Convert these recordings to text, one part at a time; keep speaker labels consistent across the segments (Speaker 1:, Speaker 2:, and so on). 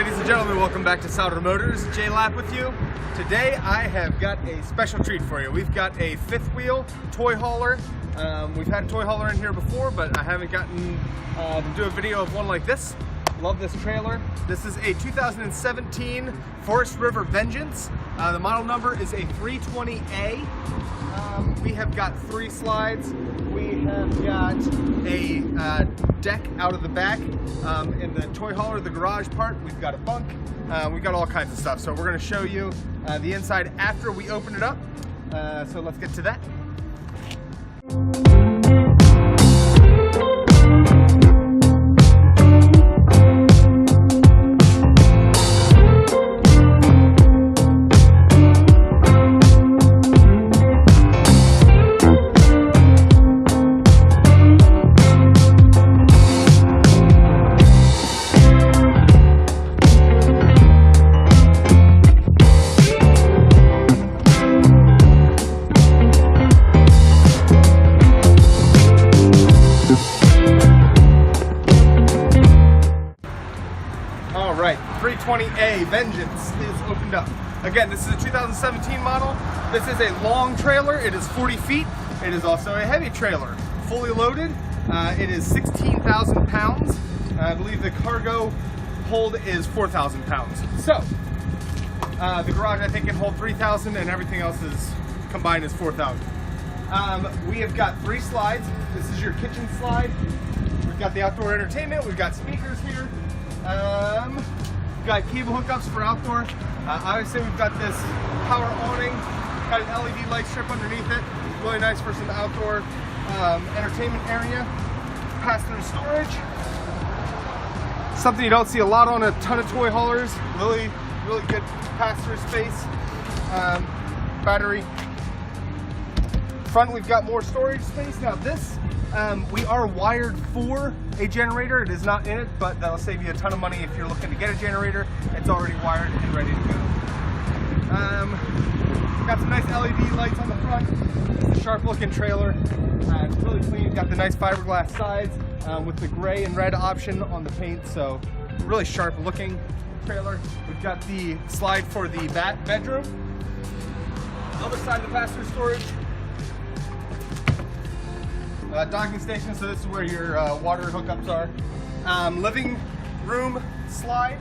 Speaker 1: ladies and gentlemen, welcome back to Souder Motors. J-Lap with you. Today I have got a special treat for you. We've got a fifth wheel toy hauler. We've had a toy hauler in here before, but I haven't gotten to do a video of one like this. Love this trailer. This is a 2017 Forest River Vengeance. The model number is a 320A. We have got 3 slides. We have got a deck out of the back. In the toy hauler, the garage part, we've got a bunk. We've got all kinds of stuff. So we're going to show you the inside after we open it up. So let's get to that. Alright, 320A Vengeance is opened up. Again, this is a 2017 model. This is a long trailer. It is 40 feet. It is also a heavy trailer. Fully loaded. It is 16,000 pounds. I believe the cargo hold is 4,000 pounds. So, the garage I think can hold 3,000 and everything else is combined is 4,000. We have got 3 slides. This is your kitchen slide. We've got the outdoor entertainment. We've got speakers here. We've got cable hookups for outdoor. Obviously we've got this power awning, got an LED light strip underneath it. Really nice for some outdoor entertainment area. Pass-through storage. Something you don't see a lot on a ton of toy haulers. Really good pass-through space. Battery. Front we've got more storage space. Now this, we are wired for a generator. It is not in it, but that'll save you a ton of money if you're looking to get a generator. It's already wired and ready to go. Got some nice LED lights on the front. It's a sharp looking trailer. It's really clean. Got the nice fiberglass sides with the gray and red option on the paint, so really sharp looking trailer. We've got the slide for the bedroom. Other side of the pass-through storage. Docking station, so this is where your water hookups are. Living room slide.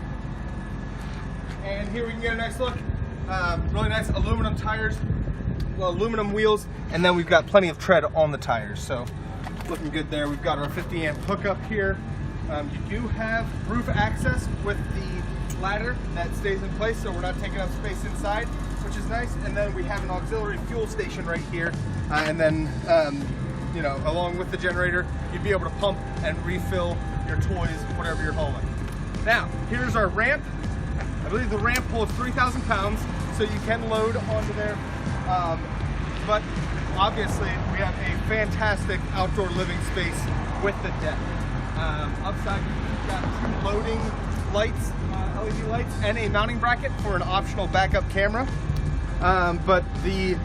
Speaker 1: And here we can get a nice look. Really nice aluminum tires, aluminum wheels, and then we've got plenty of tread on the tires, so looking good there. We've got our 50 amp hookup here. You do have roof access with the ladder that stays in place, so we're not taking up space inside, which is nice. And then we have an auxiliary fuel station right here, and then you know, along with the generator, you'd be able to pump and refill your toys, whatever you're hauling. Now, here's our ramp. I believe the ramp holds 3,000 pounds, so you can load onto there. But obviously, we have a fantastic outdoor living space with the deck. Upside, we've got 2 loading lights, LED lights, and a mounting bracket for an optional backup camera. But the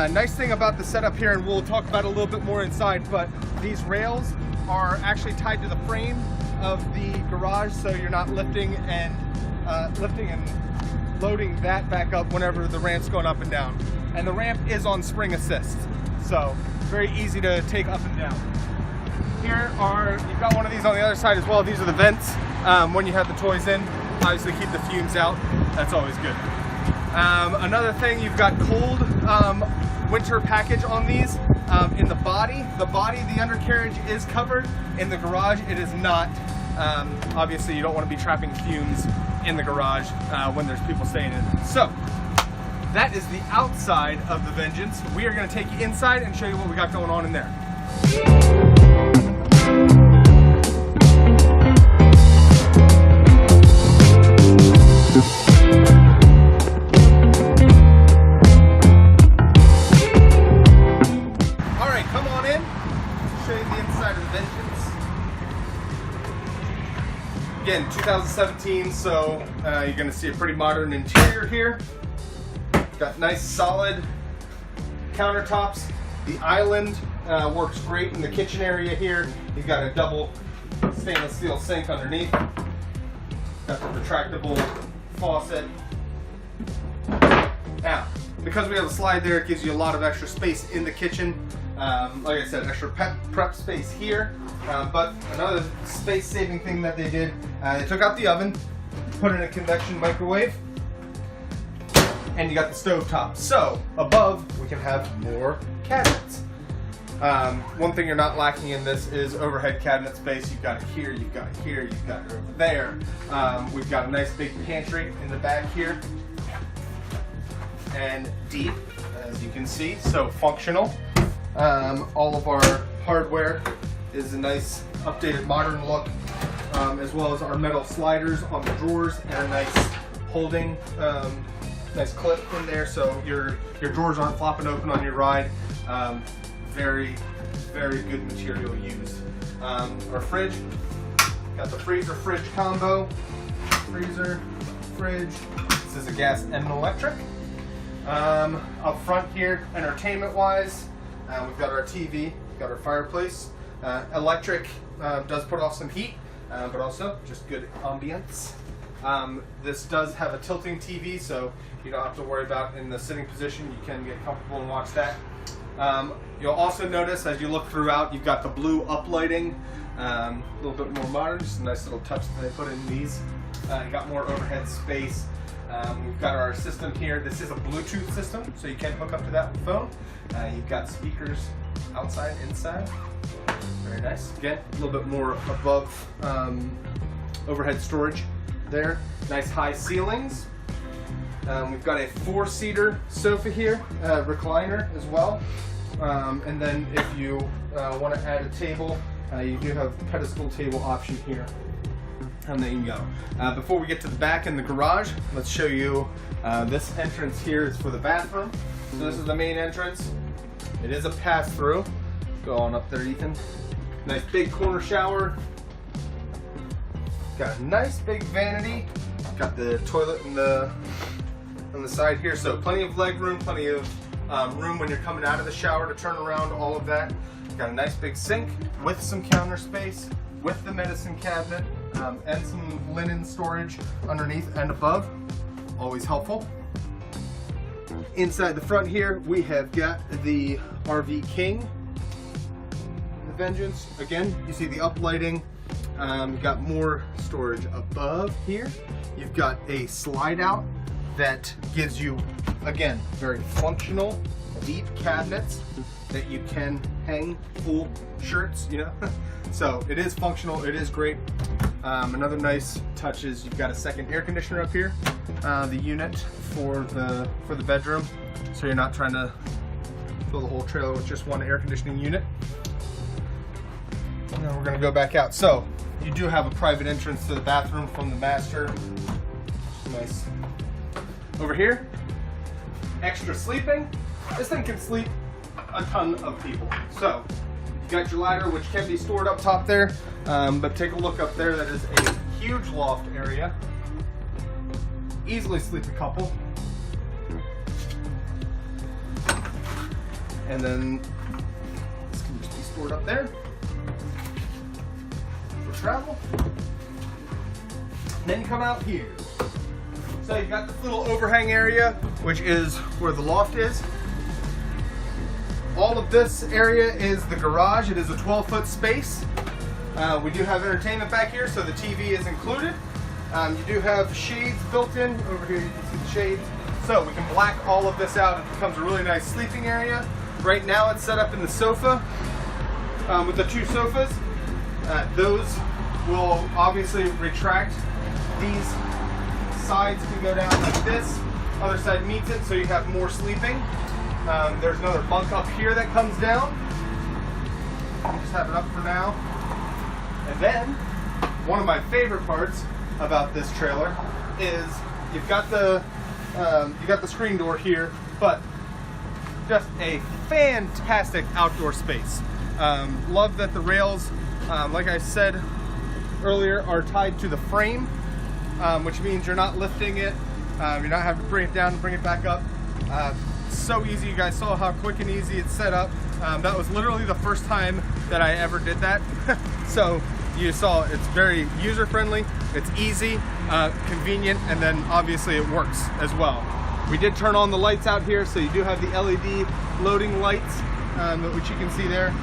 Speaker 1: nice thing about the setup here, and we'll talk about it a little bit more inside, but these rails are actually tied to the frame of the garage, so you're not lifting and loading that back up whenever the ramp's going up and down. And the ramp is on spring assist, so very easy to take up and down. You've got one of these on the other side as well. These are the vents. When you have the toys in, obviously keep the fumes out. That's always good. Another thing, you've got cold winter package on these. In the body, the undercarriage is covered. In the garage, it is not. Obviously, you don't want to be trapping fumes in the garage when there's people staying in it. So, that is the outside of the Vengeance. We are going to take you inside and show you what we got going on in there. Again, 2017, so you're going to see a pretty modern interior here. Got nice solid countertops. The island works great in the kitchen area here. You've got a double stainless steel sink underneath. Got the retractable faucet. Now, because we have a slide there, it gives you a lot of extra space in the kitchen. Like I said, extra prep space here. But another space-saving thing that they did, they took out the oven, put in a convection microwave, and you got the stove top. So above, we can have more cabinets. One thing you're not lacking in this is overhead cabinet space. You've got it here, you've got it here, you've got it over there. We've got a nice big pantry in the back here. And deep, as you can see, so functional. All of our hardware is a nice updated modern look, as well as our metal sliders on the drawers and a nice holding, nice clip in there so your drawers aren't flopping open on your ride. Very, very good material used. Our fridge, got the freezer fridge combo. Freezer, fridge. This is a gas and an electric. Up front here, entertainment-wise, we've got our TV, we've got our fireplace. Electric does put off some heat, but also just good ambience. This does have a tilting TV, so you don't have to worry about in the sitting position. You can get comfortable and watch that. You'll also notice as you look throughout, you've got the blue uplighting, a little bit more modern, just a nice little touch that they put in these. You got more overhead space. We've got our system here. This is a Bluetooth system, so you can hook up to that with phone. You've got speakers outside, inside. Very nice. Again, a little bit more above overhead storage there. Nice high ceilings. We've got a 4-seater sofa here, recliner as well. And then if you want to add a table, you do have the pedestal table option here. And there you go. Before we get to the back in the garage, let's show you this entrance here is for the bathroom. So this is the main entrance. It is a pass-through. Go on up there, Ethan. Nice big corner shower. Got a nice big vanity. Got the toilet on the side here, so plenty of leg room, plenty of room when you're coming out of the shower to turn around, all of that. Got a nice big sink with some counter space, with the medicine cabinet, and some linen storage underneath and above. Always helpful. Inside the front here, we have got the RV King, the Vengeance. Again, you see the uplighting. You've got more storage above here. You've got a slide out that gives you, again, very functional, deep cabinets that you can hang full shirts, you know. So it is functional, it is great. Another nice touch is you've got a second air conditioner up here, the unit for the bedroom, so you're not trying to fill the whole trailer with just one air conditioning unit. And then we're going to go back out. So you do have a private entrance to the bathroom from the master. Nice. Over here, extra sleeping. This thing can sleep a ton of people. So you got your ladder, which can be stored up top there, but take a look up there. That is a huge loft area. Easily sleep a couple. And then this can just be stored up there for travel. And then you come out here. So you've got this little overhang area, which is where the loft is. All of this area is the garage. It is a 12-foot space. We do have entertainment back here, so the TV is included. You do have shades built in. Over here you can see the shades. So we can black all of this out. It becomes a really nice sleeping area. Right now it's set up in the sofa with the 2 sofas. Those will obviously retract. These sides can go down like this. Other side meets it, so you have more sleeping. There's another bunk up here that comes down. I'll just have it up for now. And then, one of my favorite parts about this trailer is you've got the screen door here, but just a fantastic outdoor space. Love that the rails, like I said earlier, are tied to the frame, which means you're not lifting it. You're not having to bring it down and bring it back up. So easy. You guys saw how quick and easy it's set up. That was literally the first time that I ever did that. So you saw it's very user-friendly, it's easy, convenient, and then obviously it works as well. We did turn on the lights out here, so you do have the LED loading lights, which you can see there.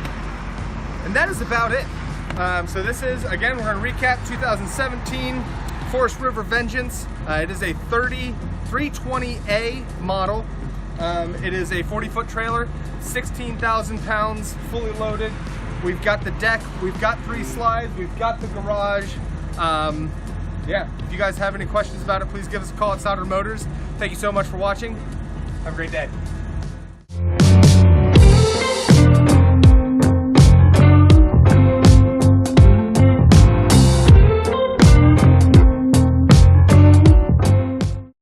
Speaker 1: And that is about it. So this is, again, we're going to recap 2017 Forest River Vengeance. It is a 320A model. It is a 40-foot trailer, 16,000 pounds, fully loaded. We've got the deck, we've got 3 slides, we've got the garage. Yeah, if you guys have any questions about it, please give us a call at Souder Motors. Thank you so much for watching. Have a great day.